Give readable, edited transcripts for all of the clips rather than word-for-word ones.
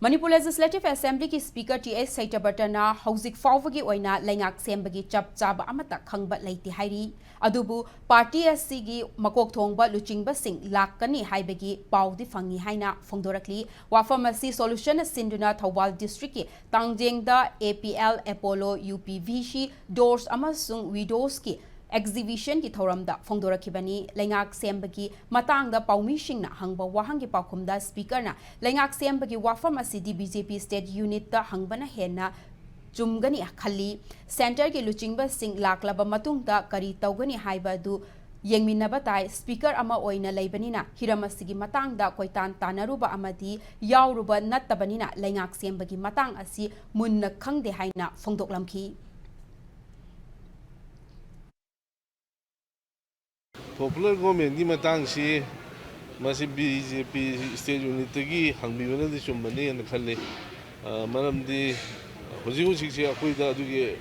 Manipur Legislative Assembly ki Speaker T.S. Saitabhatana hauzik fawagi oina laingak sembagi chap chaba amata khangba leiti hairi adubu party asigi makok thongba luchingba sing lakkani haibagi paudi fangi haina phongdorakli wafamasi solution sinduna Thawal district ki tangjengda APL Apollo UPVC doors amasung widows ki exhibition ki thoramda phongdorakhibani laingak sembagi matangda paumishingna hangba wahangi pakhumda speaker na laingak sembagi wafam asidi BJP state unit ta hangbana hena chumgani khali center ki luchingba sing laklaba matungda kari tawgani haiba du yengminaba tai speaker ama oina leibanina hiramasigi matangda koitan tanaruba amadi yawruba nattabanina laingak sembagi matang asi munna khangde haina phongdoklamki Popular government di matang si masih BJP state unit gi hangbi bana di chumbani an khalle maram di huji si akoi da dugi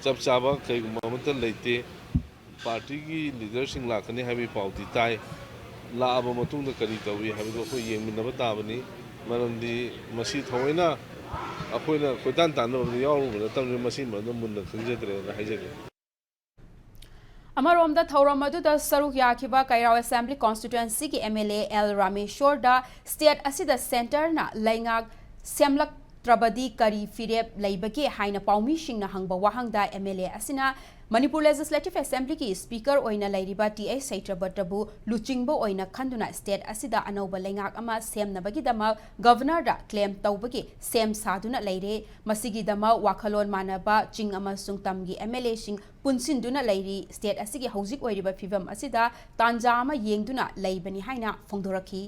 chap chaba kai mamata leite party gi leader sing lakani habi pauti tai la aba matung da kari tawi habi do ko yengminaba tabani maram di masi thoina akoina koitan tanno yawu da tamri masi man munna khunjadre na haijage Amaromda Thauramadu da Saruk Yakiba Kairao Assembly Constituency ki MLA L Rameshwor da state asida center na laingak semlak trabadi kari firep laibage haina paumi shingna hangba wahangda MLA asina Manipur Legislative Assembly ki speaker oina lairiba T.S. Saitabhatabu luchingbo oina khanduna state asida anauba laingak ama semnabagi dama governor da claim tawbagi sem saduna laire masigi dama wakhalon manaba ching ama sungtamgi MLA sing punsinduna lairi state asigi hauzik oiriba fivam asida tanja ama yengduna laibani haina phongdorakhi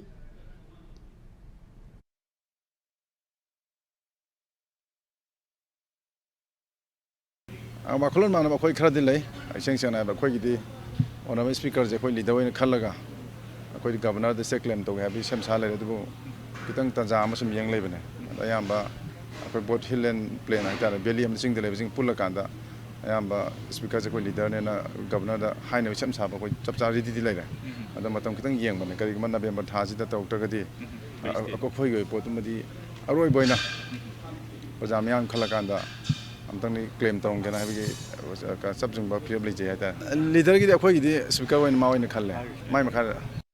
Makulon mana bakoi khradin lay seng seng na bakoi gidi onam speaker je koi leader oin khallaga koi governor de seclaim to habi sem sa lay du kitang tanja ma sum yeng lay bane ayamba koi bot hill and plain ha ta beliam sing de lay sing pulla kanda ayamba speaker je koi leader ne na governor da haina sem sa ba koi chap cha ri di lay la ada matam kitang yeng bane kari man November tha ji da tok tagadi ko khoi goi pot madi aroi boina pajamyang khallakanda amtangni claim tong kana habigi ka subject ba fiable je hata leader gi de khoi gi de speaker wen ma wen khalle mai ma khar